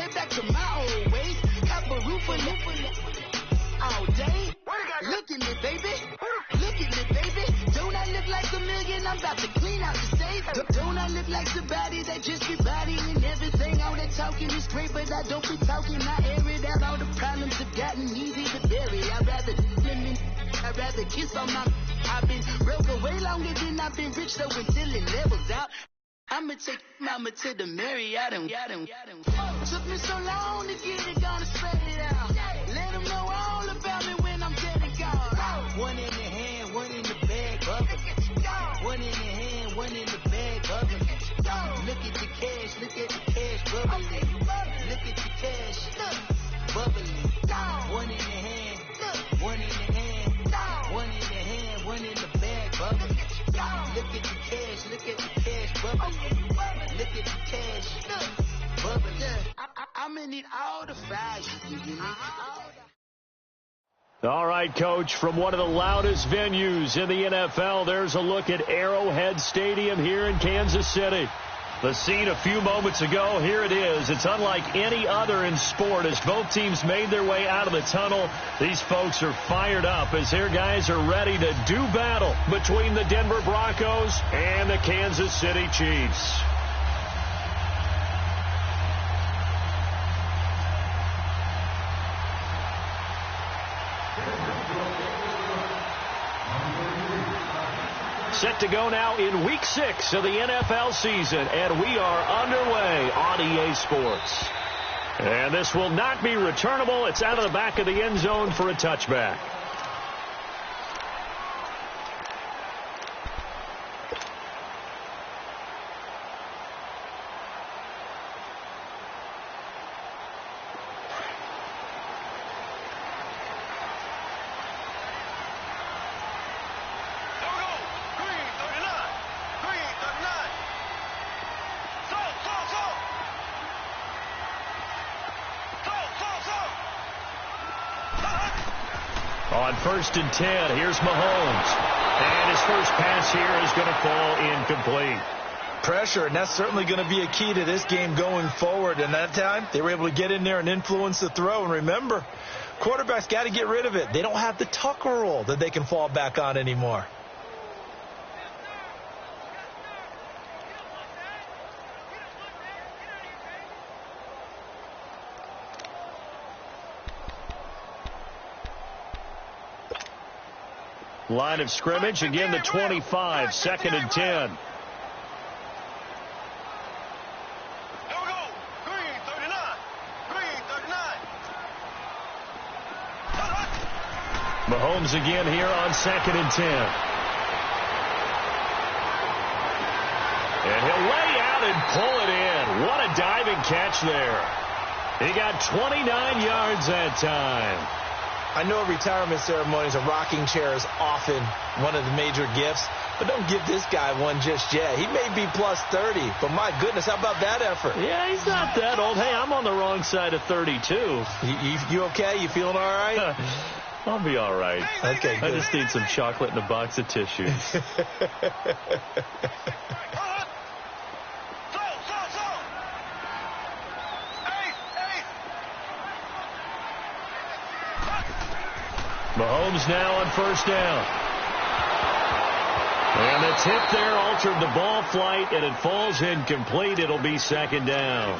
Head back to my old ways. Have a roof all day. Look at me, baby. Look at me, baby. Don't I look like a million? I'm about to clean out the safe. Don't I look like somebody that just be bodying everything? All that talking is great, but I don't be talking. I air it out. All the problems have gotten easy to bury. I'd rather kiss on my. I've been broke way longer than I've been rich, so until it levels out. I'ma take mama to the Marriott and took me so long to get it, gonna spread it out. Let them know all about me when I'm dead and gone. One in the hand, one in the bag, bubbling. One in the hand, one in the bag, bubbling. Look at the cash, bubbling. Look at the cash, bubbling. One in the hand, one in the hand, one in the hand, one in the bag, bubbling. Look at the cash, bubbling. Look at the cash, bubbling. I'ma need all the fries you can give me. All right, Coach, from one of the loudest venues in the NFL, there's a look at Arrowhead Stadium here in Kansas City. The scene a few moments ago, here it is. It's unlike any other in sport as both teams made their way out of the tunnel. These folks are fired up as their guys are ready to do battle between the Denver Broncos and the Kansas City Chiefs. Set to go now in Week 6 of the NFL season, and we are underway on EA Sports. And this will not be returnable. It's out of the back of the end zone for a touchback. On 1st and 10, here's Mahomes. And his first pass here is going to fall incomplete. Pressure, and that's certainly going to be a key to this game going forward. And that time, they were able to get in there and influence the throw. And remember, quarterbacks got to get rid of it. They don't have the Tucker rule that they can fall back on anymore. Line of scrimmage, again the 25, 2nd and 10. Mahomes again here on 2nd and 10. And he'll lay out and pull it in. What a diving catch there. He got 29 yards that time. I know retirement ceremonies and rocking chairs often one of the major gifts, but don't give this guy one just yet. He may be plus 30, but my goodness, how about that effort? Yeah, he's not that old. Hey, I'm on the wrong side of 32. You okay? You feeling all right? I'll be all right. Okay, good. I just need some chocolate and a box of tissues. Mahomes now on 1st down. And the tip there altered the ball flight, and it falls incomplete. It'll be 2nd down.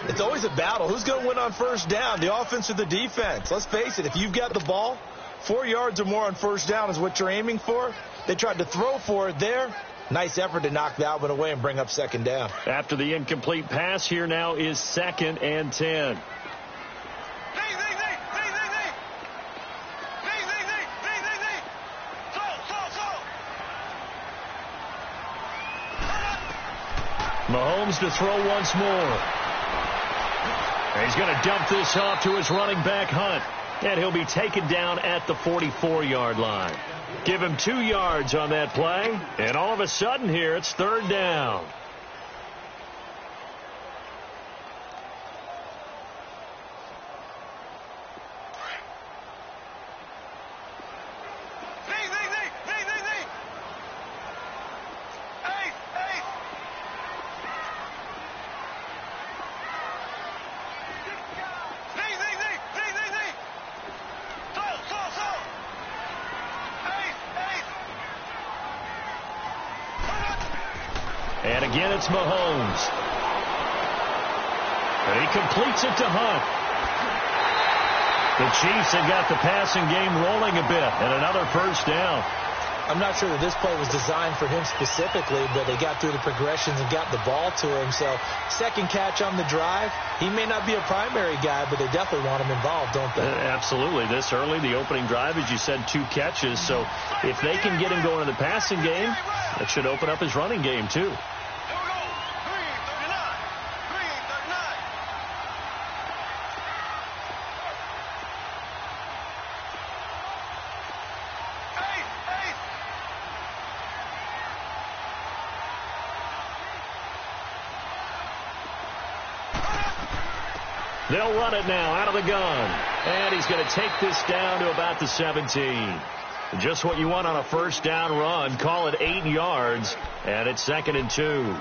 It's always a battle. Who's going to win on first down, the offense or the defense? Let's face it, if you've got the ball, 4 yards or more on first down is what you're aiming for. They tried to throw for it there. Nice effort to knock that one away and bring up second down. After the incomplete pass, here now is 2nd and 10. Mahomes to throw once more. And he's going to dump this off to his running back, Hunt. And he'll be taken down at the 44-yard line. Give him 2 yards on that play. And all of a sudden here, it's 3rd down. And again, it's Mahomes. And he completes it to Hunt. The Chiefs have got the passing game rolling a bit, and another first down. I'm not sure that this play was designed for him specifically, but they got through the progressions and got the ball to him. So, second catch on the drive. He may not be a primary guy, but they definitely want him involved, don't they? Absolutely. This early, the opening drive, as you said, 2 catches. So, if they can get him going in the passing game, that should open up his running game, too. They'll run it now out of the gun. And he's going to take this down to about the 17. Just what you want on a first down run. Call it 8 yards. And it's 2nd and 2.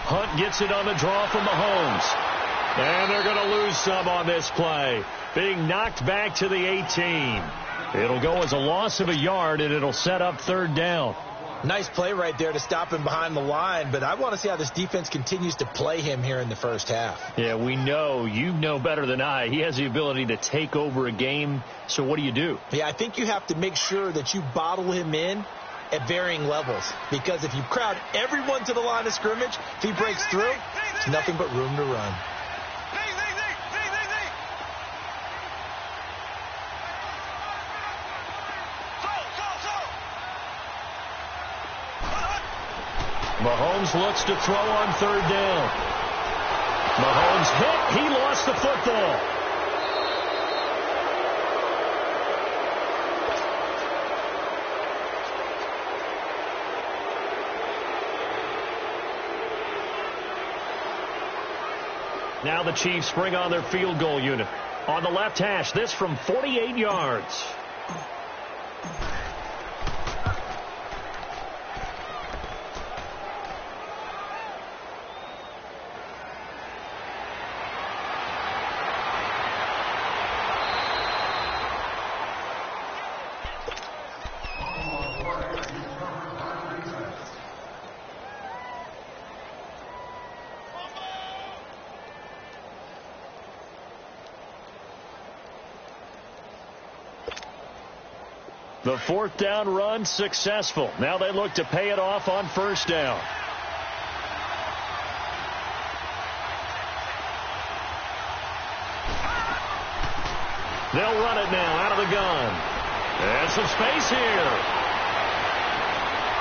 Hunt gets it on the draw from Mahomes. And they're going to lose some on this play. Being knocked back to the 18. It'll go as a loss of a yard, and it'll set up 3rd down. Nice play right there to stop him behind the line, but I want to see how this defense continues to play him here in the first half. Yeah, we know. You know better than I. He has the ability to take over a game, so what do you do? Yeah, I think you have to make sure that you bottle him in at varying levels, because if you crowd everyone to the line of scrimmage, if he breaks through, there's nothing but room to run. Mahomes looks to throw on 3rd down. Mahomes hit. He lost the football. Now the Chiefs bring on their field goal unit. On the left hash, this from 48 yards. The 4th down run successful. Now they look to pay it off on first down. They'll run it now out of the gun. And some space here.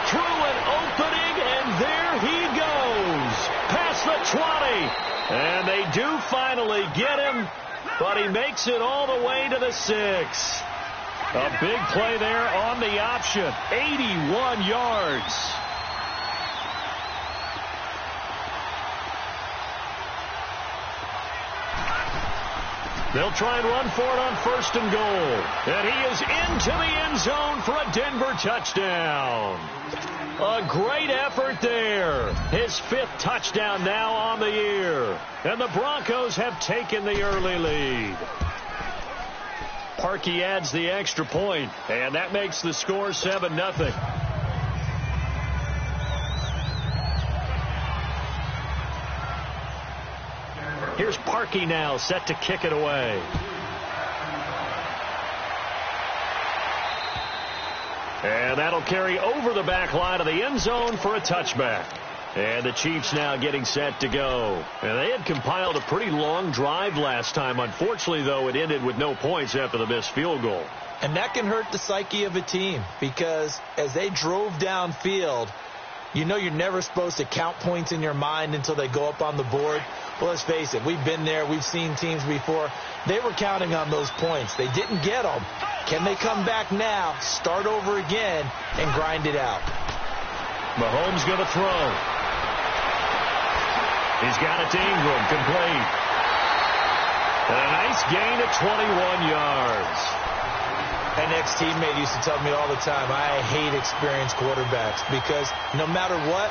Through an opening, and there he goes. Past the 20. And they do finally get him, but he makes it all the way to the 6. A big play there on the option. 81 yards. They'll try and run for it on 1st and goal. And he is into the end zone for a Denver touchdown. A great effort there. His 5th touchdown now on the year. And the Broncos have taken the early lead. Parkey adds the extra point, and that makes the score 7-0. Here's Parkey now, set to kick it away. And that'll carry over the back line of the end zone for a touchback. And the Chiefs now getting set to go. And they had compiled a pretty long drive last time. Unfortunately, though, it ended with no points after the missed field goal. And that can hurt the psyche of a team, because as they drove downfield, you know you're never supposed to count points in your mind until they go up on the board. Well, let's face it, we've been there. We've seen teams before. They were counting on those points. They didn't get them. Can they come back now, start over again, and grind it out? Mahomes going to throw. He's got it to Ingram, complete. And a nice gain of 21 yards. An ex-teammate used to tell me all the time, I hate experienced quarterbacks, because no matter what,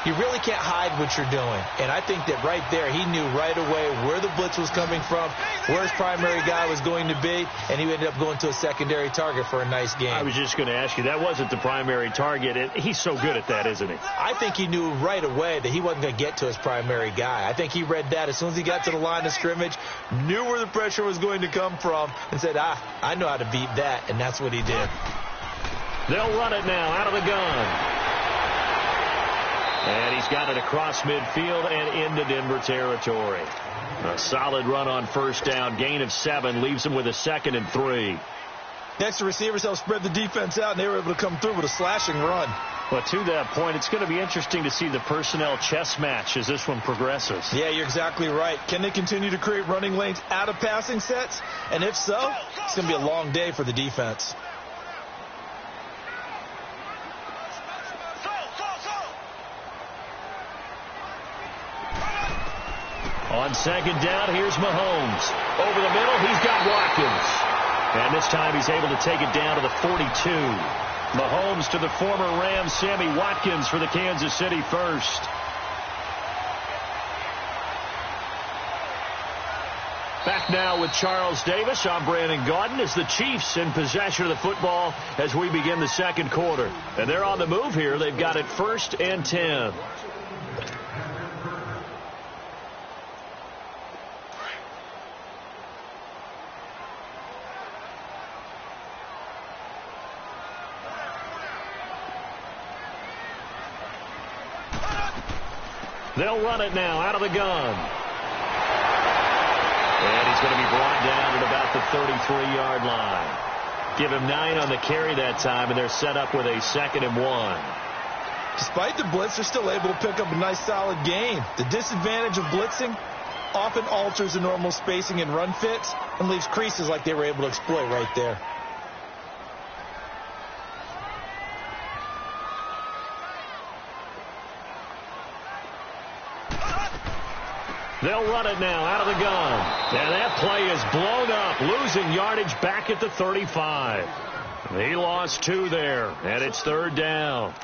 you really can't hide what you're doing. And I think that right there, he knew right away where the blitz was coming from, where his primary guy was going to be, and he ended up going to a secondary target for a nice game. I was just going to ask you, that wasn't the primary target. He's so good at that, isn't he? I think he knew right away that he wasn't going to get to his primary guy. I think he read that as soon as he got to the line of scrimmage, knew where the pressure was going to come from, and said, I know how to beat that, and that's what he did. They'll run it now out of the gun. And he's got it across midfield and into Denver territory. A solid run on 1st down. Gain of 7 leaves him with a 2nd and 3. Next, the receivers helped spread the defense out, and they were able to come through with a slashing run. Well, to that point, it's going to be interesting to see the personnel chess match as this one progresses. Yeah, you're exactly right. Can they continue to create running lanes out of passing sets? And if so, it's going to be a long day for the defense. On 2nd down, here's Mahomes. Over the middle, he's got Watkins. And this time he's able to take it down to the 42. Mahomes to the former Rams, Sammy Watkins for the Kansas City first. Back now with Charles Davis. I'm Brandon Gaudin as the Chiefs in possession of the football as we begin the 2nd quarter. And they're on the move here. They've got it 1st and 10. They'll run it now out of the gun. And he's going to be brought down at about the 33-yard line. Give him 9 on the carry that time, and they're set up with a 2nd and 1. Despite the blitz, they're still able to pick up a nice solid gain. The disadvantage of blitzing often alters the normal spacing and run fits and leaves creases like they were able to exploit right there. They'll run it now out of the gun. And that play is blown up, losing yardage back at the 35. He lost 2 there, and it's 3rd down.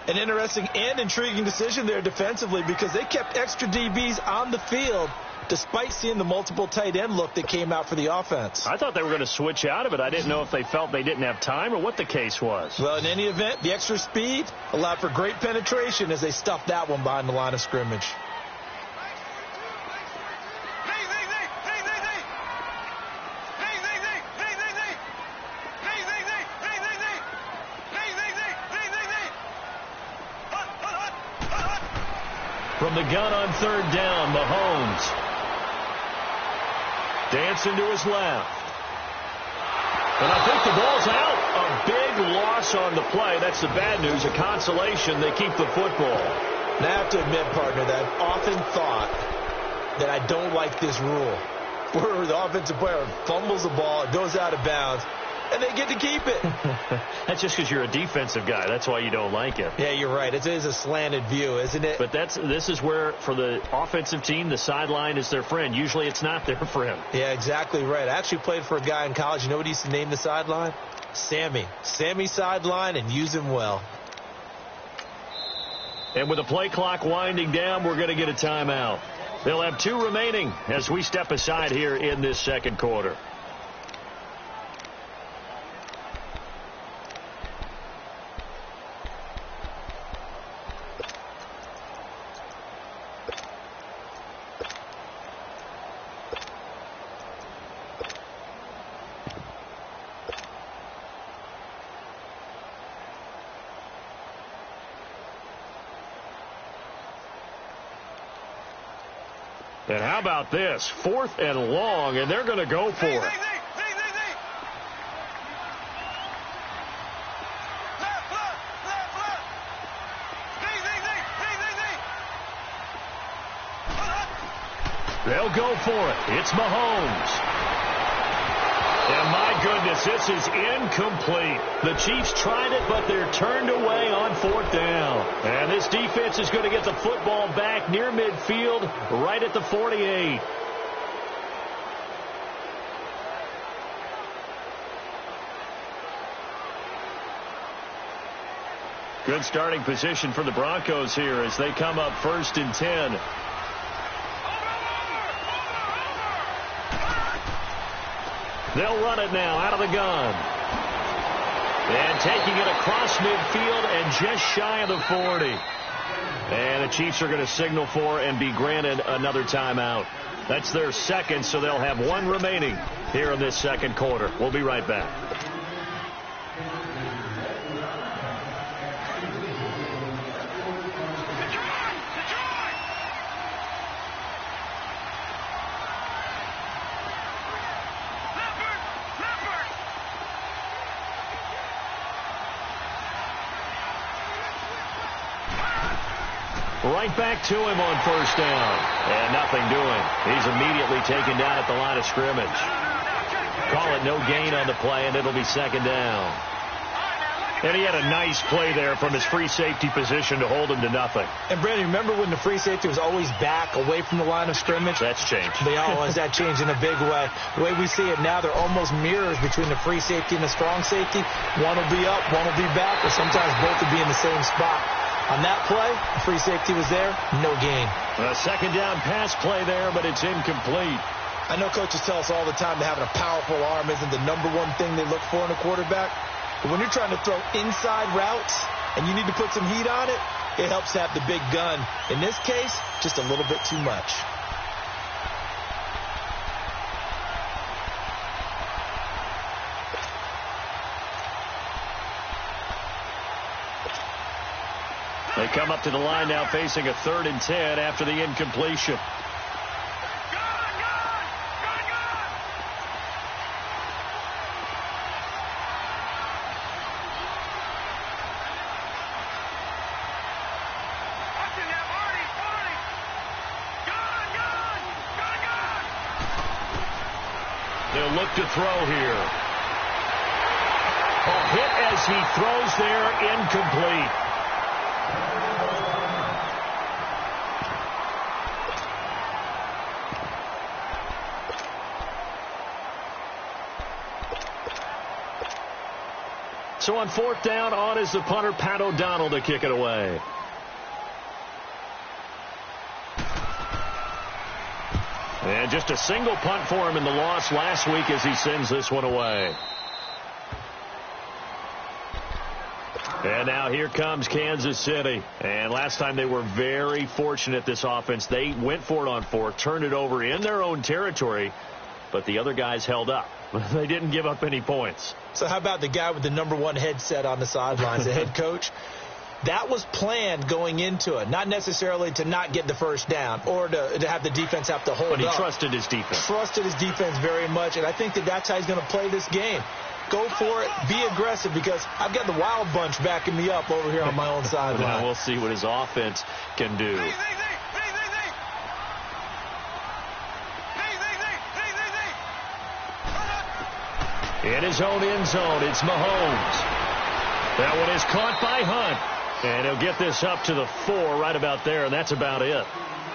An interesting and intriguing decision there defensively, because they kept extra DBs on the field despite seeing the multiple tight end look that came out for the offense. I thought they were going to switch out of it. I didn't know if they felt they didn't have time or what the case was. Well, in any event, the extra speed allowed for great penetration as they stuffed that one behind the line of scrimmage. From the gun on 3rd down, Mahomes. Dancing to his left. And I think the ball's out. A big loss on the play. That's the bad news. A consolation, they keep the football. Now, I have to admit, partner, that I've often thought that I don't like this rule, where the offensive player fumbles the ball, it goes out of bounds, and they get to keep it. That's just because you're a defensive guy. That's why you don't like it. Yeah, you're right. It is a slanted view, isn't it? But this is where, for the offensive team, the sideline is their friend. Usually it's not their friend. Yeah, exactly right. I actually played for a guy in college. You know what he used to name the sideline? Sammy. Sammy sideline, and use him well. And with the play clock winding down, we're going to get a timeout. They'll have 2 remaining as we step aside here in this second quarter. And how about this? 4th and long, and they're going to go for it. They'll go for it. It's Mahomes. And my goodness, this is incomplete. The Chiefs tried it, but they're turned away on 4th down. And this defense is going to get the football back near midfield, right at the 48. Good starting position for the Broncos here as they come up 1st and 10. They'll run it now out of the gun. And taking it across midfield and just shy of the 40. And the Chiefs are going to signal for and be granted another timeout. That's their second, so they'll have 1 remaining here in this second quarter. We'll be right back. Right back to him on 1st down. And nothing doing. He's immediately taken down at the line of scrimmage. Call it no gain on the play, and it'll be 2nd down. And he had a nice play there from his free safety position to hold him to nothing. And, Brandon, remember when the free safety was always back away from the line of scrimmage? That's changed. They always that changed in a big way. The way we see it now, they're almost mirrors between the free safety and the strong safety. One will be up, one will be back, or sometimes both will be in the same spot. On that play, the free safety was there, no gain. A 2nd down pass play there, but it's incomplete. I know coaches tell us all the time that having a powerful arm isn't the #1 thing they look for in a quarterback. But when you're trying to throw inside routes and you need to put some heat on it, it helps to have the big gun. In this case, just a little bit too much. They come up to the line now facing a 3rd and 10 after the incompletion. They'll look to throw here. A hit as he throws there, incomplete. So on 4th down, on is the punter, Pat O'Donnell, to kick it away. And just a single punt for him in the loss last week as he sends this one away. And now here comes Kansas City. And last time they were very fortunate, this offense. They went for it on 4th, turned it over in their own territory, but the other guys held up. They didn't give up any points. So how about the guy with the #1 headset on the sidelines, the head coach? That was planned going into it, not necessarily to not get the 1st down or to have the defense have to hold up. But he trusted his defense. Trusted his defense very much, and I think that's how he's going to play this game. Go for it, be aggressive, because I've got the wild bunch backing me up over here on my own sideline. Now we'll see what his offense can do. In his own end zone, it's Mahomes. That one is caught by Hunt. And he'll get this up to the 4 right about there, and that's about it.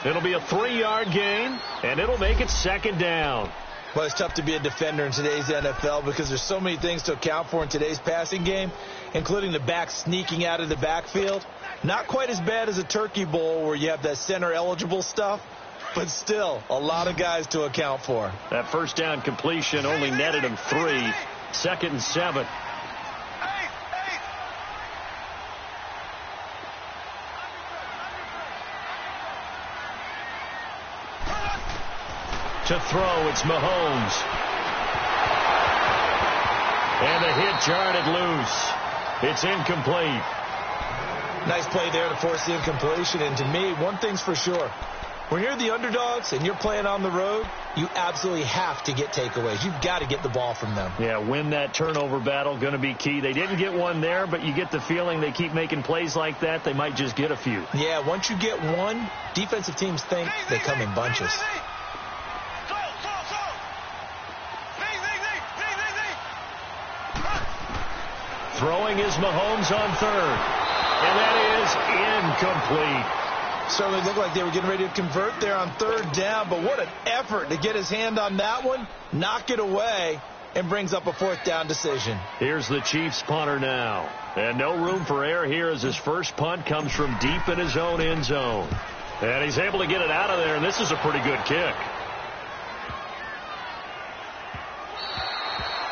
It'll be a 3-yard gain, and it'll make it second down. Well, it's tough to be a defender in today's NFL because there's so many things to account for in today's passing game, including the back sneaking out of the backfield. Not quite as bad as a turkey bowl where you have that center-eligible stuff, but still a lot of guys to account for. That first down completion only netted him 3. 2nd and 7. To throw, it's Mahomes. And the hit jarred loose. It's incomplete. Nice play there to force the incompletion. And to me, one thing's for sure. When you're the underdogs and you're playing on the road, you absolutely have to get takeaways. You've got to get the ball from them. Yeah, win that turnover battle, going to be key. They didn't get one there, but you get the feeling they keep making plays like that, they might just get a few. Yeah, once you get one, defensive teams think they come in bunches. Throwing is Mahomes on 3rd. And that is incomplete. Certainly looked like they were getting ready to convert there on 3rd down, but what an effort to get his hand on that one, knock it away, and brings up a 4th down decision. Here's the Chiefs punter now. And no room for error here as his first punt comes from deep in his own end zone. And he's able to get it out of there, and this is a pretty good kick.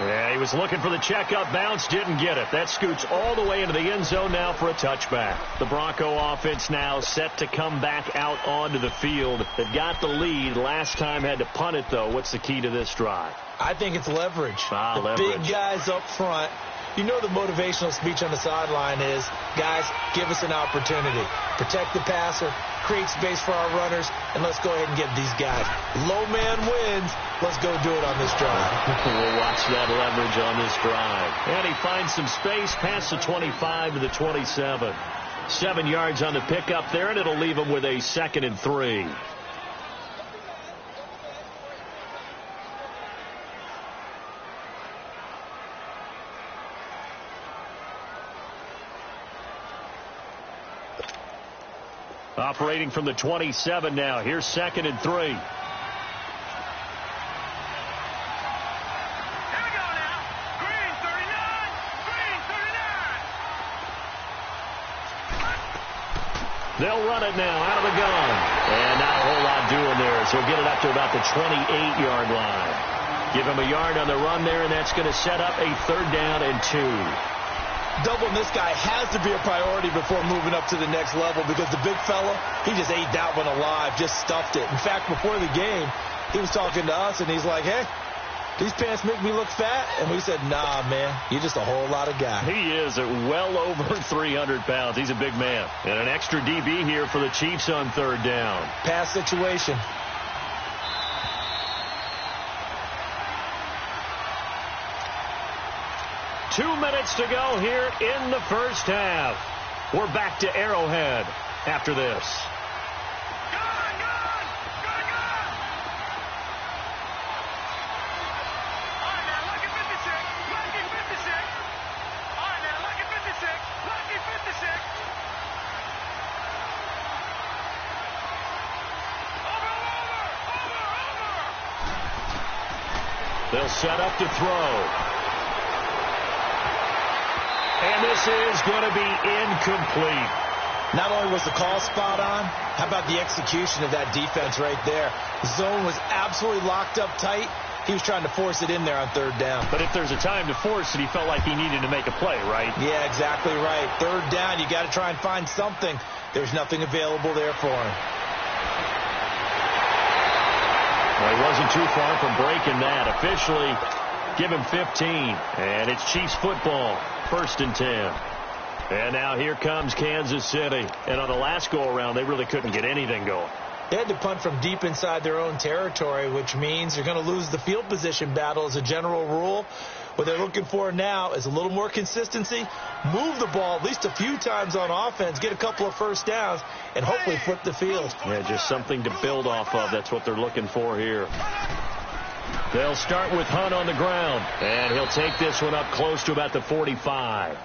Yeah, he was looking for the check-up bounce, didn't get it. That scoots all the way into the end zone now for a touchback. The Bronco offense now set to come back out onto the field. They've got the lead. Last time had to punt it, though. What's the key to this drive? I think it's leverage. Leverage. Big guys up front. You know the motivational speech on the sideline is, guys, give us an opportunity. Protect the passer, create space for our runners, and let's go ahead and get these guys. Low man wins. Let's go do it on this drive. We'll watch that leverage on this drive. And he finds some space past the 25 to the 27. 7 yards on the pickup there, and it'll leave him with a 2nd and 3. Operating from the 27 now. Here's 2nd and 3. They'll run it now out of the gun. And not a whole lot doing there. So he'll get it up to about the 28-yard line. Give him a yard on the run there, and that's going to set up a 3rd down and 2. Doubling this guy has to be a priority before moving up to the next level because the big fella, he just ate that one alive, just stuffed it. In fact, before the game, he was talking to us, and he's like, hey, these pants make me look fat. And we said, nah, man, you're just a whole lot of guy. He is at well over 300 pounds. He's a big man. And an extra DB here for the Chiefs on 3rd down. Pass situation. Two minutes to go here in the first half. We're back to Arrowhead after this. They'll set up to throw. And this is going to be incomplete. Not only was the call spot on, how about the execution of that defense right there? The zone was absolutely locked up tight. He was trying to force it in there on 3rd down. But if there's a time to force it, he felt like he needed to make a play, right? Yeah, exactly right. 3rd down, you got to try and find something. There's nothing available there for him. Well, he wasn't too far from breaking that. Officially, give him 15. And it's Chiefs football. 1st and 10. And now here comes Kansas City. And on the last go-around, they really couldn't get anything going. They had to punt from deep inside their own territory, which means they're going to lose the field position battle as a general rule. What they're looking for now is a little more consistency, move the ball at least a few times on offense, get a couple of first downs, and hopefully flip the field. Yeah, just something to build off of. That's what they're looking for here. They'll start with Hunt on the ground, and he'll take this one up close to about the 45.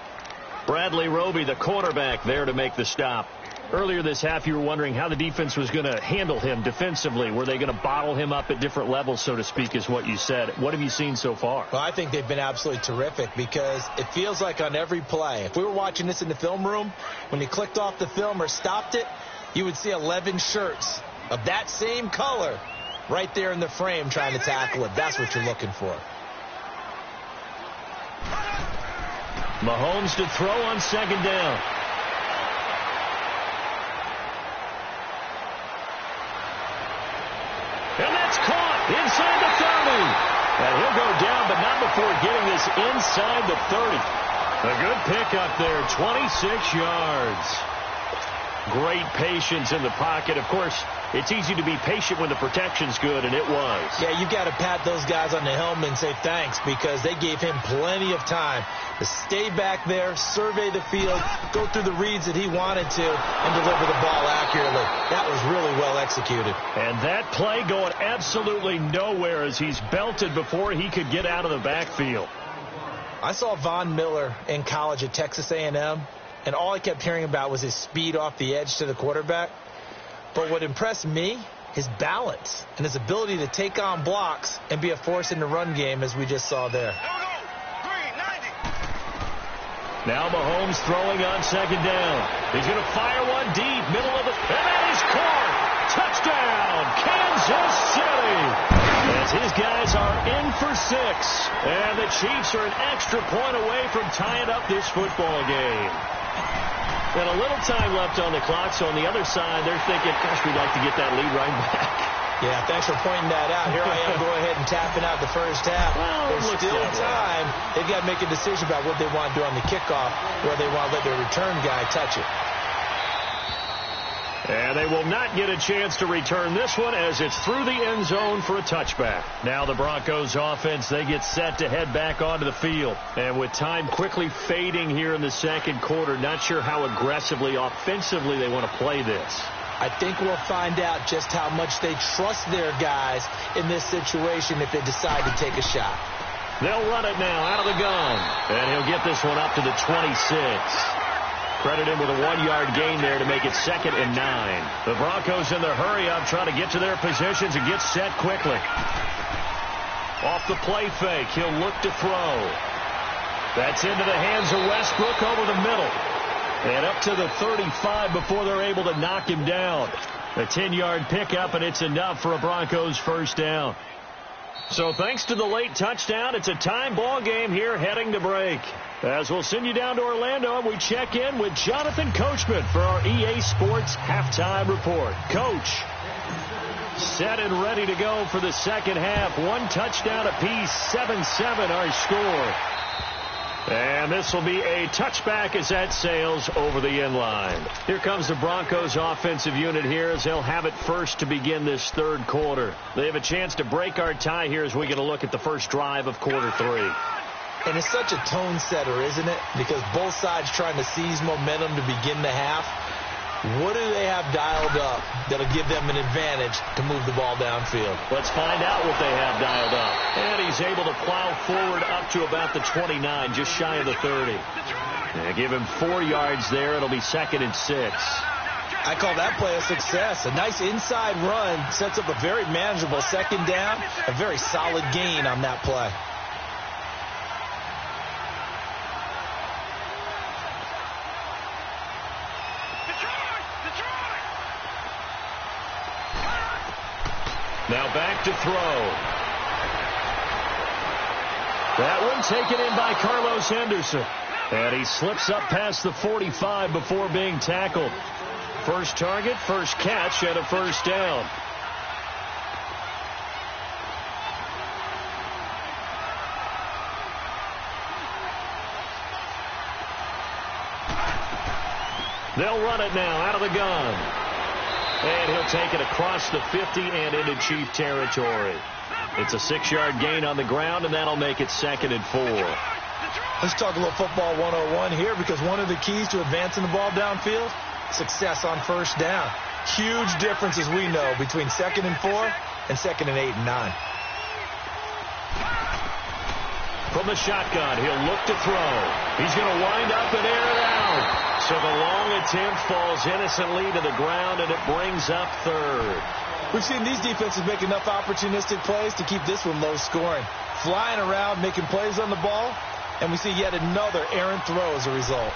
Bradley Roby, the quarterback, there to make the stop. Earlier this half, you were wondering how the defense was going to handle him defensively. Were they going to bottle him up at different levels, so to speak, is what you said. What have you seen so far? Well, I think they've been absolutely terrific because it feels like on every play, if we were watching this in the film room, when you clicked off the film or stopped it, you would see 11 shirts of that same color right there in the frame trying to tackle it. That's what you're looking for. Mahomes to throw on second down. And that's caught inside the 30. And he'll go down, but not before getting this inside the 30. A good pickup there, 26 yards. Great patience in the pocket. Of course, it's easy to be patient when the protection's good, and it was. Yeah, you've got to pat those guys on the helmet and say thanks because they gave him plenty of time to stay back there, survey the field, go through the reads that he wanted to, and deliver the ball accurately. That was really well executed. And that play going absolutely nowhere as he's belted before he could get out of the backfield. I saw Von Miller in college at Texas A&M, and all I kept hearing about was his speed off the edge to the quarterback. But what impressed me, his balance and his ability to take on blocks and be a force in the run game, as we just saw there. Now Mahomes throwing on second down. He's going to fire one deep, middle of the... And that is caught! Touchdown, Kansas City! As his guys are in for 6. And the Chiefs are an extra point away from tying up this football game. And a little time left on the clock, so on the other side, they're thinking, gosh, we'd like to get that lead right back. Yeah, thanks for pointing that out. Here I am going ahead and tapping out the first half. Well, there's still time. They've got to make a decision about what they want to do on the kickoff, where they want to let their return guy touch it. And they will not get a chance to return this one as it's through the end zone for a touchback. Now the Broncos offense, they get set to head back onto the field. And with time quickly fading here in the second quarter, not sure how aggressively, offensively they want to play this. I think we'll find out just how much they trust their guys in this situation if they decide to take a shot. They'll run it now out of the gun. And he'll get this one up to the 26. Credit him with a 1-yard gain there to make it 2nd and 9. The Broncos in the hurry-up trying to get to their positions and get set quickly. Off the play fake, he'll look to throw. That's into the hands of Westbrook over the middle. And up to the 35 before they're able to knock him down. A 10-yard pickup, and it's enough for a Broncos first down. So thanks to the late touchdown, it's a time ball game here heading to break. As we'll send you down to Orlando, we check in with Jonathan Coachman for our EA Sports Halftime Report. Coach, set and ready to go for the second half. 1 touchdown apiece, 7-7 our score. And this will be a touchback as that sails over the end line. Here comes the Broncos offensive unit here as they'll have it first to begin this third quarter. They have a chance to break our tie here as we get a look at the first drive of quarter 3. And it's such a tone setter, isn't it? Because both sides trying to seize momentum to begin the half. What do they have dialed up that'll give them an advantage to move the ball downfield? Let's find out what they have dialed up. And he's able to plow forward up to about the 29, just shy of the 30. And give him 4 yards there. It'll be 2nd and 6. I call that play a success. A nice inside run sets up a very manageable second down. A very solid gain on that play. Now back to throw. That one taken in by Carlos Henderson. And he slips up past the 45 before being tackled. First target, first catch, and a first down. They'll run it now out of the gun. And he'll take it across the 50 and into Chief territory. It's a 6-yard gain on the ground, and that'll make it 2nd and 4. Let's talk a little football 101 here, because one of the keys to advancing the ball downfield, success on first down. Huge difference, as we know, between 2nd and 4 and 2nd and 8 and 9. from the shotgun. He'll look to throw. He's going to wind up and air it out. So the long attempt falls innocently to the ground, and it brings up third. We've seen these defenses make enough opportunistic plays to keep this one low scoring. Flying around, making plays on the ball, and we see yet another errant throw as a result.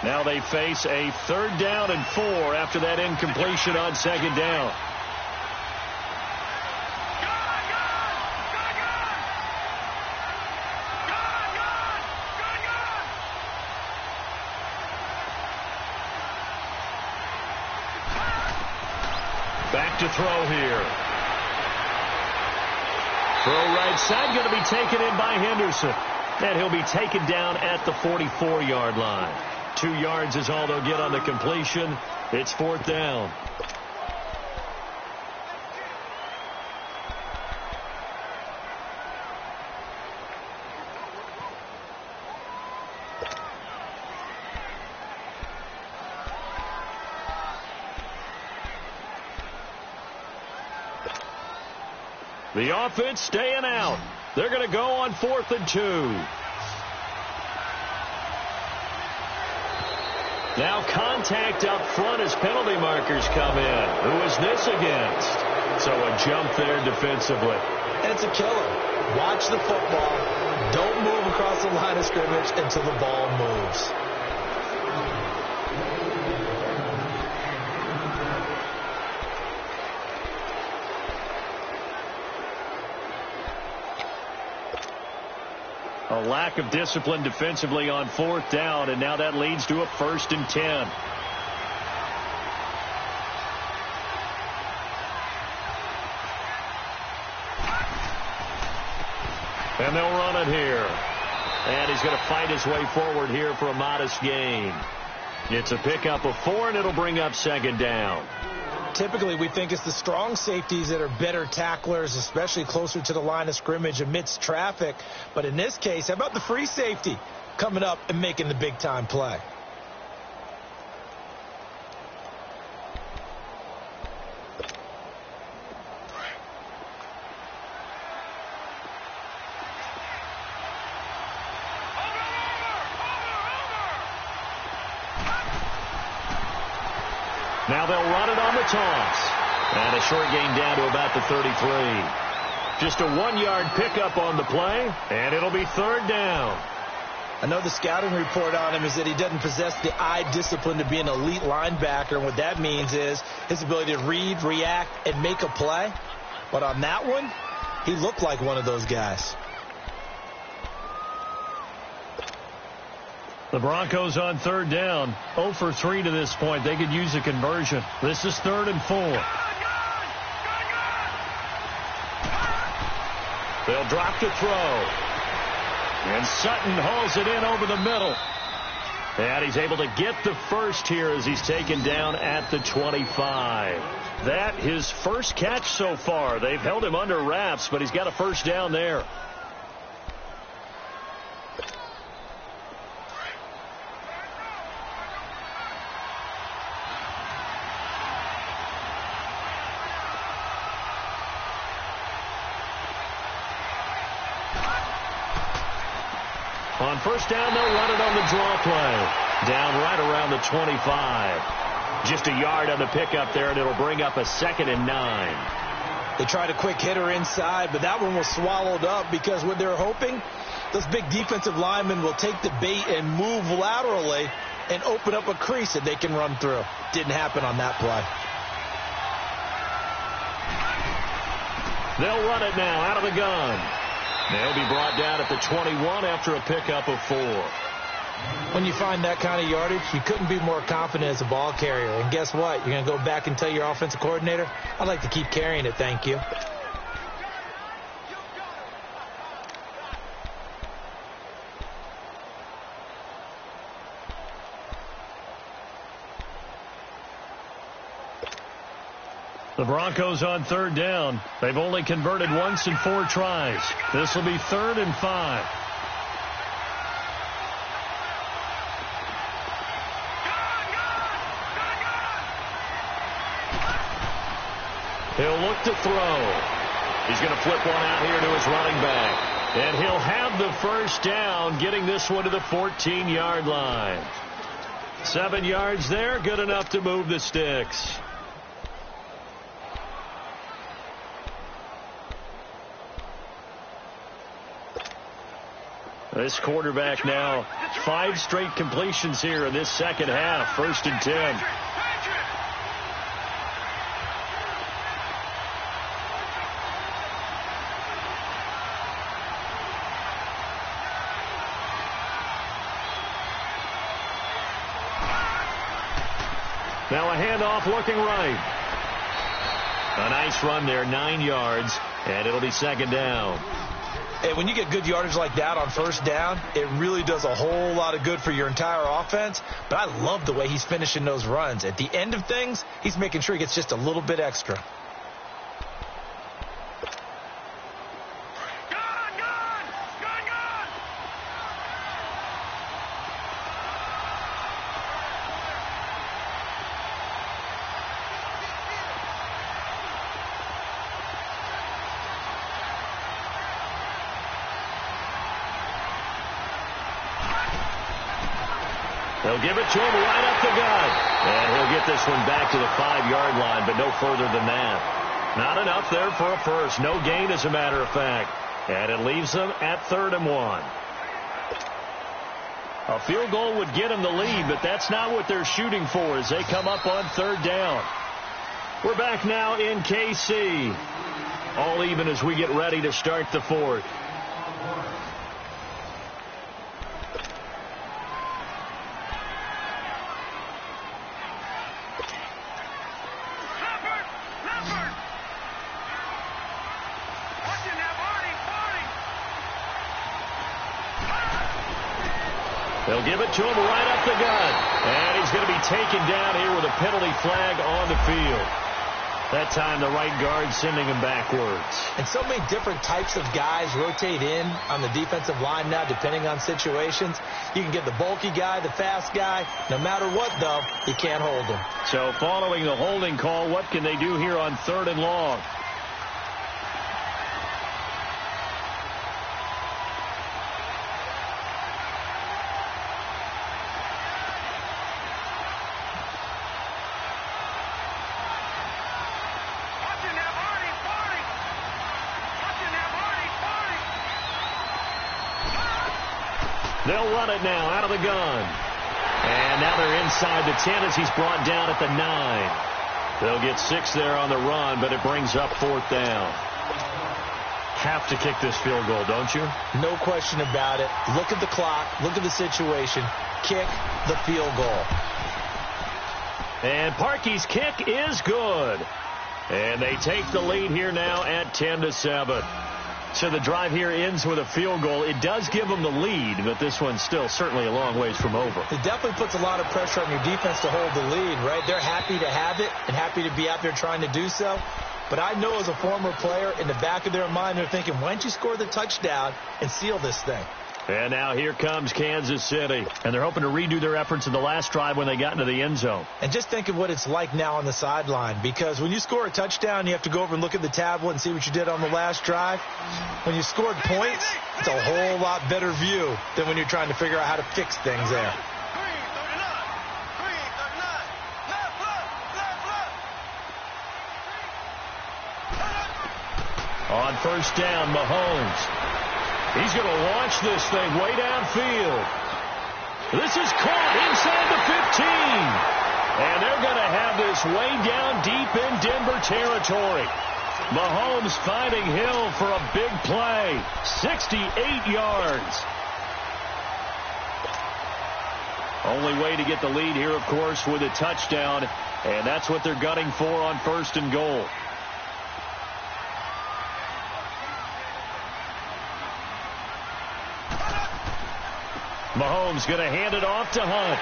Now they face a 3rd down and 4 after that incompletion on 2nd down. Back to throw here. Throw right side, going to be taken in by Henderson. And he'll be taken down at the 44-yard line. 2 yards is all they'll get on the completion. It's 4th down. The offense staying out. They're going to go on 4th and 2. Now contact up front as penalty markers come in. Who is this against? So a jump there defensively. And it's a killer. Watch the football. Don't move across the line of scrimmage until the ball moves. A lack of discipline defensively on 4th down, and now that leads to a 1st and 10. And they'll run it here. And he's going to fight his way forward here for a modest gain. It's a pickup of 4, and it'll bring up 2nd down. Typically, we think it's the strong safeties that are better tacklers, especially closer to the line of scrimmage amidst traffic. But in this case, how about the free safety coming up and making the big-time play? Now they'll run it on the toss. And a short gain down to about the 33. Just a 1-yard pickup on the play, and it'll be 3rd down. I know the scouting report on him is that he doesn't possess the eye discipline to be an elite linebacker, and what that means is his ability to read, react, and make a play. But on that one, he looked like one of those guys. The Broncos on 3rd down, 0 for 3 to this point. They could use a conversion. This is 3rd and 4. They'll drop to throw. And Sutton hauls it in over the middle. And he's able to get the first here as he's taken down at the 25. That his first catch so far. They've held him under wraps, but he's got a 1st down there. On 1st down, they'll run it on the draw play. Down right around the 25. Just a yard on the pickup there, and it'll bring up a 2nd and 9. They tried a quick hitter inside, but that one was swallowed up because what they're hoping, those big defensive linemen will take the bait and move laterally and open up a crease that they can run through. Didn't happen on that play. They'll run it now out of the gun. They'll be brought down at the 21 after a pickup of 4. When you find that kind of yardage, you couldn't be more confident as a ball carrier. And guess what? You're going to go back and tell your offensive coordinator, I'd like to keep carrying it, thank you. The Broncos on 3rd down. They've only converted once in 4 tries. This will be 3rd and 5. He'll look to throw. He's going to flip one out here to his running back. And he'll have the first down, getting this one to the 14-yard line. 7 yards there, good enough to move the sticks. This quarterback now 5 straight completions here in this second half. 1st and 10. Now a handoff looking right. A nice run there, 9 yards, and it'll be 2nd down. Hey, when you get good yardage like that on 1st down, it really does a whole lot of good for your entire offense. But I love the way he's finishing those runs. At the end of things, he's making sure he gets just a little bit extra. They'll give it to him right up the gut. And he'll get this one back to the 5-yard line, but no further than that. Not enough there for a first. No gain, as a matter of fact. And it leaves them at 3rd and 1. A field goal would get them the lead, but that's not what they're shooting for as they come up on 3rd down. We're back now in KC. All even as we get ready to start the 4th. They'll give it to him right up the gut. And he's going to be taken down here with a penalty flag on the field. That time the right guard sending him backwards. And so many different types of guys rotate in on the defensive line now, depending on situations. You can get the bulky guy, the fast guy. No matter what, though, you can't hold him. So following the holding call, what can they do here on 3rd and long? They'll run it now out of the gun. And now they're inside the 10 as he's brought down at the 9. They'll get 6 there on the run, but it brings up 4th down. Have to kick this field goal, don't you? No question about it. Look at the clock. Look at the situation. Kick the field goal. And Parkey's kick is good. And they take the lead here now at 10-7. So the drive here ends with a field goal. It does give them the lead, but this one's still certainly a long ways from over. It definitely puts a lot of pressure on your defense to hold the lead, right? They're happy to have it and happy to be out there trying to do so. But I know as a former player, in the back of their mind, they're thinking, why don't you score the touchdown and seal this thing? And now here comes Kansas City. And they're hoping to redo their efforts in the last drive when they got into the end zone. And just think of what it's like now on the sideline. Because when you score a touchdown, you have to go over and look at the tablet and see what you did on the last drive. When you scored points, it's a whole lot better view than when you're trying to figure out how to fix things there. On 1st down, Mahomes. He's going to launch this thing way downfield. This is caught inside the 15. And they're going to have this way down deep in Denver territory. Mahomes finding Hill for a big play. 68 yards. Only way to get the lead here, of course, with a touchdown. And that's what they're gunning for on 1st and goal. Mahomes going to hand it off to Hunt.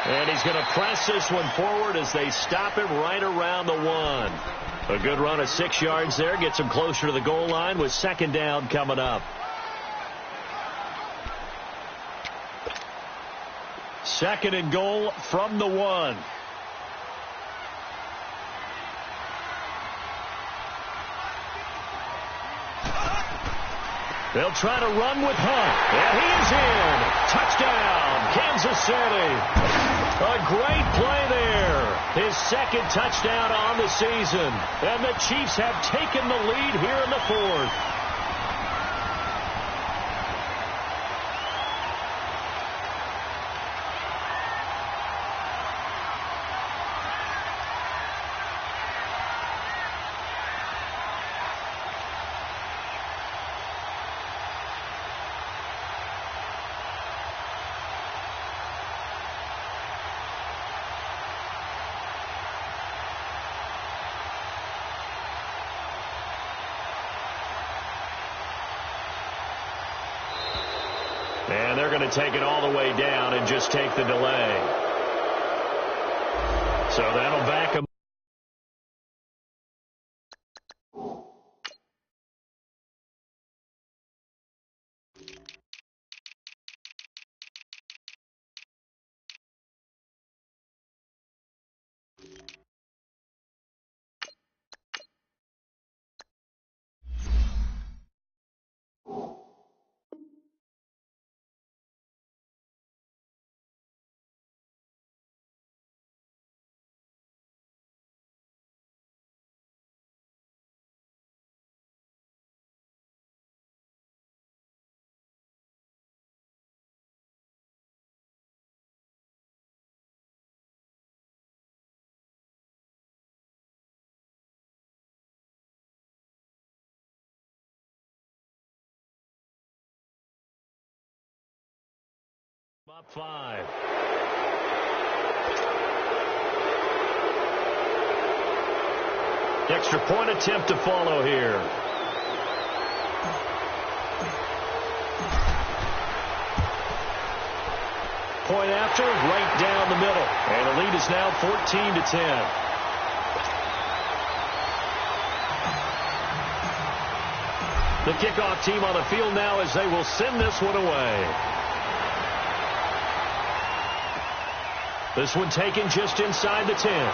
And he's going to press this one forward as they stop him right around the 1. A good run of 6 yards there. Gets him closer to the goal line with 2nd down coming up. 2nd and goal from the 1. They'll try to run with Hunt. And he is in. Touchdown, Kansas City. A great play there. His second touchdown on the season. And the Chiefs have taken the lead here in the fourth. And they're going to take it all the way down and just take the delay. So that'll back them. Up 5. Extra point attempt to follow here. Point after, right down the middle. And the lead is now 14-10. The kickoff team on the field now as they will send this one away. This one taken just inside the 10. And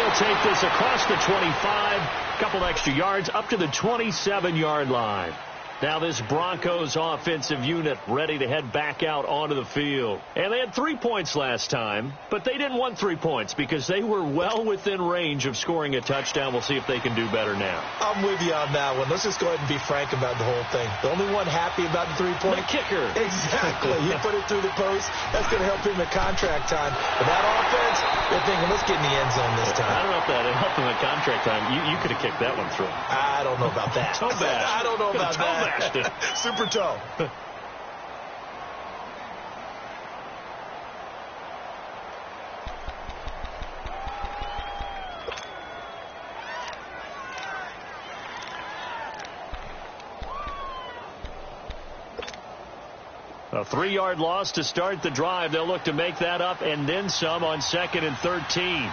he'll take this across the 25. Couple extra yards up to the 27-yard line. Now this Broncos offensive unit ready to head back out onto the field. And they had 3 points last time, but they didn't want 3 points because they were well within range of scoring a touchdown. We'll see if they can do better now. I'm with you on that one. Let's just go ahead and be frank about the whole thing. The only one happy about the 3-point? The kicker. Exactly. You put it through the post. That's going to help him at contract time. But that offense, they're thinking, let's get in the end zone this time. I don't know if that helped him at contract time. You could have kicked that one through. I don't know about that. Toe bash. I don't know about that. Super toe. A 3-yard loss to start the drive. They'll look to make that up and then some on 2nd and 13.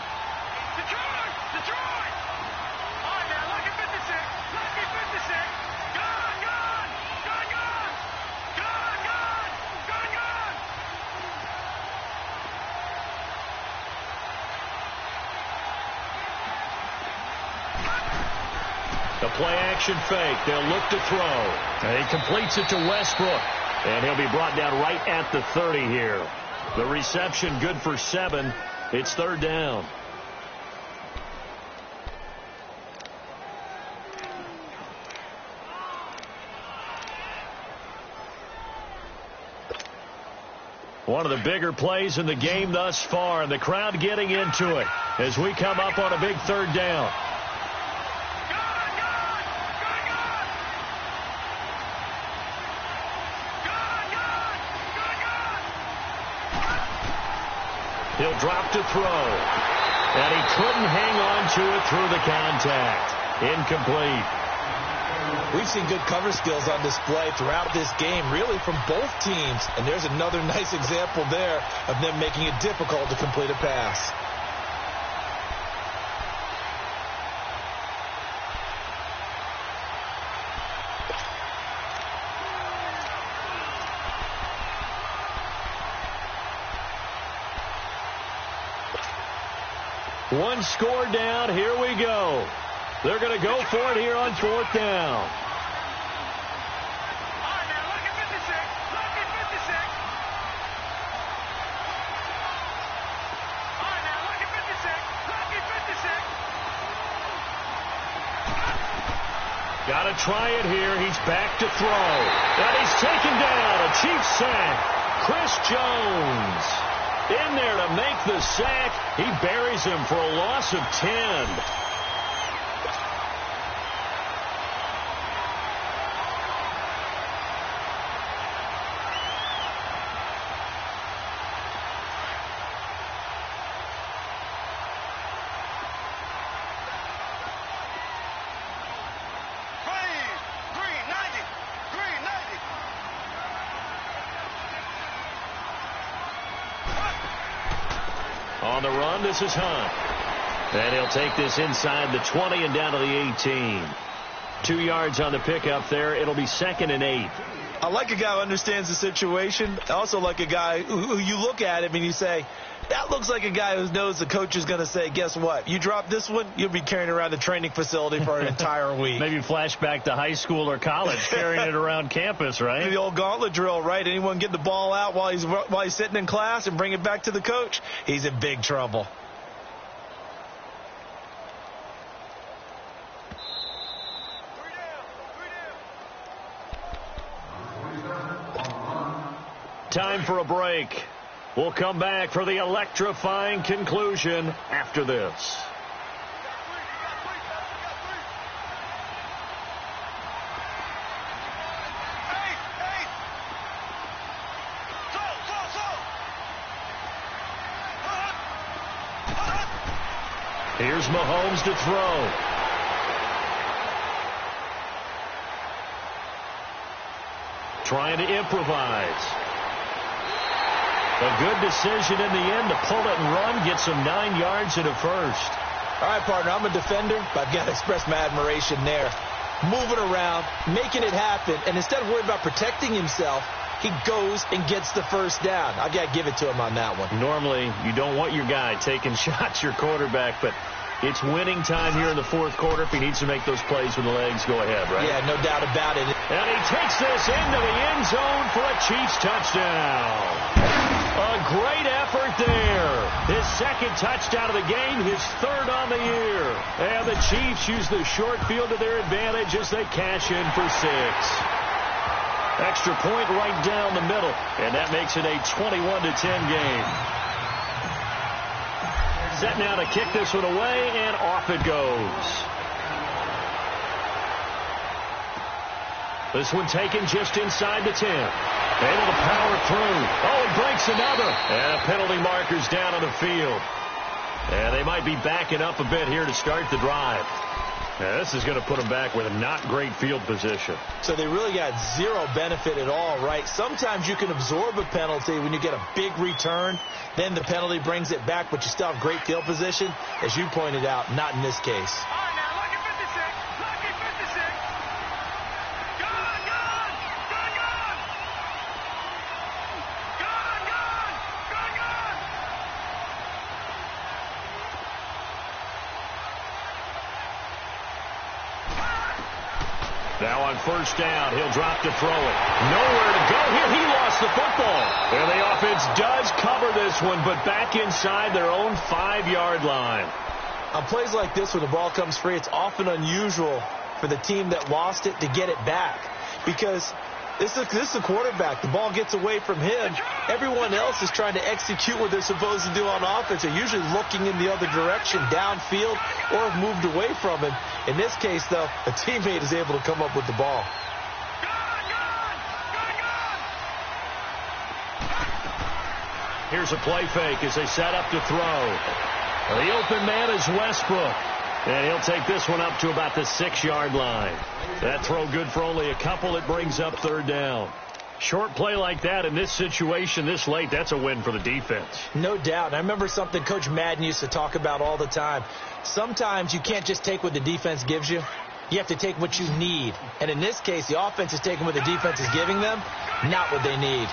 The play-action fake. They'll look to throw. And he completes it to Westbrook. And he'll be brought down right at the 30 here. The reception good for 7. It's 3rd down. One of the bigger plays in the game thus far. And the crowd getting into it as we come up on a big 3rd down. He'll drop to throw. And he couldn't hang on to it through the contact. Incomplete. We've seen good cover skills on display throughout this game, really from both teams. And there's another nice example there of them making it difficult to complete a pass. One score down. Here we go. They're going to go for it here on 4th down. Got to try it here. He's back to throw. And he's taken down. A Chiefs sack. Chris Jones in there to make the sack. He buries him for a loss of 10. On the run, this is Hunt. And he'll take this inside the 20 and down to the 18. 2 yards on the pickup there. It'll be 2nd and 8. I like a guy who understands the situation. I also like a guy who you look at him and you say, that looks like a guy who knows the coach is going to say, guess what? You drop this one, you'll be carrying around the training facility for an entire week. Maybe flashback to high school or college, carrying it around campus, right? The old gauntlet drill, right? Anyone get the ball out while he's sitting in class and bring it back to the coach, he's in big trouble. Time for a break. We'll come back for the electrifying conclusion after this. Here's Mahomes to throw. Trying to improvise. A good decision in the end to pull it and run, get some 9 yards and a first. All right, partner, I'm a defender, but I've got to express my admiration there. Moving around, making it happen, and instead of worrying about protecting himself, he goes and gets the first down. I've got to give it to him on that one. Normally, you don't want your guy taking shots, your quarterback, but it's winning time here in the fourth quarter if he needs to make those plays when the legs go ahead, right? Yeah, no doubt about it. And he takes this into the end zone for a Chiefs touchdown. A great effort there. His second touchdown of the game, his third on the year. And the Chiefs use the short field to their advantage as they cash in for 6. Extra point right down the middle, and that makes it a 21-10 game. Set now to kick this one away, and off it goes. This one taken just inside the 10. Able to power through. Oh, it breaks another. And a penalty marker's down on the field. And they might be backing up a bit here to start the drive. Now, this is going to put them back with a not great field position. So they really got zero benefit at all, right? Sometimes you can absorb a penalty when you get a big return. Then the penalty brings it back, but you still have great field position. As you pointed out, not in this case. Now on first down, he'll drop to throw it. Nowhere to go here. He lost the football. And the offense does cover this one, but back inside their own 5-yard line. On plays like this, when the ball comes free, it's often unusual for the team that lost it to get it back. Because this is a quarterback. The ball gets away from him. Everyone else is trying to execute what they're supposed to do on offense. They're usually looking in the other direction, downfield, or have moved away from him. In this case, though, a teammate is able to come up with the ball. Here's a play fake as they set up to throw. The open man is Westbrook. And he'll take this one up to about the 6-yard line. That throw good for only a couple. It brings up third down. Short play like that in this situation this late, that's a win for the defense. No doubt. And I remember something Coach Madden used to talk about all the time. Sometimes you can't just take what the defense gives you. You have to take what you need. And in this case, the offense is taking what the defense is giving them, not what they need.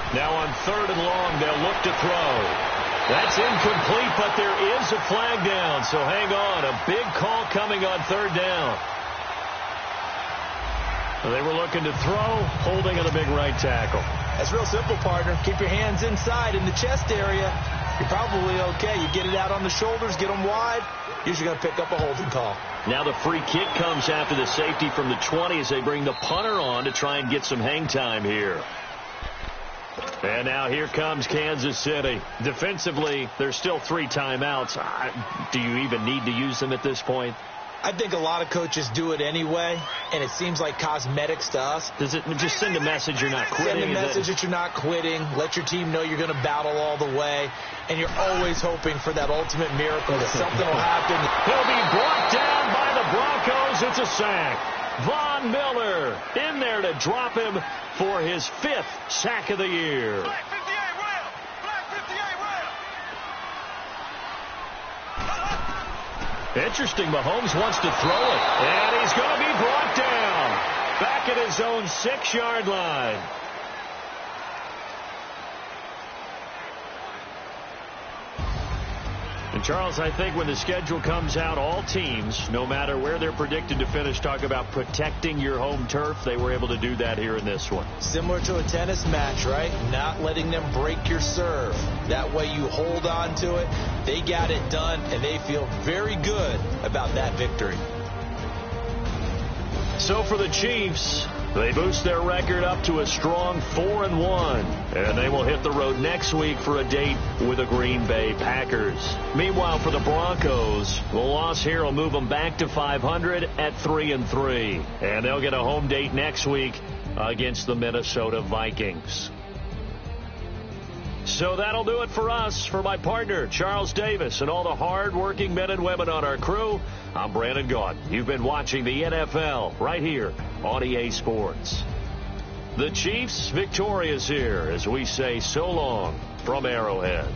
Now on third and long, they'll look to throw. That's incomplete, but there is a flag down, so hang on. A big call coming on third down. They were looking to throw, holding on the big right tackle. That's real simple, partner. Keep your hands inside in the chest area. you're probably okay. You get it out on the shoulders, get them wide, usually going to pick up a holding call. Now the free kick comes after the safety from the 20 as they bring the punter on to try and get some hang time here. And now here comes Kansas City. Defensively, there's still 3 timeouts. Do you even need to use them at this point? I think a lot of coaches do it anyway, and it seems like cosmetics to us. Does it just send a message you're not quitting? Send a message that you're not quitting. Let your team know you're going to battle all the way, and you're always hoping for that ultimate miracle that something will happen. He'll be brought down by the Broncos. It's a sack. Von Miller in there to drop him for his 5th sack of the year. Black 58 rail. Black 58 rail. Interesting. Mahomes wants to throw it, and he's going to be brought down back at his own 6-yard line. And, Charles, I think when the schedule comes out, all teams, no matter where they're predicted to finish, talk about protecting your home turf. They were able to do that here in this one. Similar to a tennis match, right? Not letting them break your serve. That way you hold on to it. They got it done, and they feel very good about that victory. So for the Chiefs, they boost their record up to a strong 4-1, and they will hit the road next week for a date with the Green Bay Packers. Meanwhile, for the Broncos, the loss here will move them back to 500 at 3-3, and they'll get a home date next week against the Minnesota Vikings. So that'll do it for us. For my partner, Charles Davis, and all the hard-working men and women on our crew, I'm Brandon Gaudin. You've been watching the NFL right here on EA Sports. The Chiefs victorious here as we say so long from Arrowhead.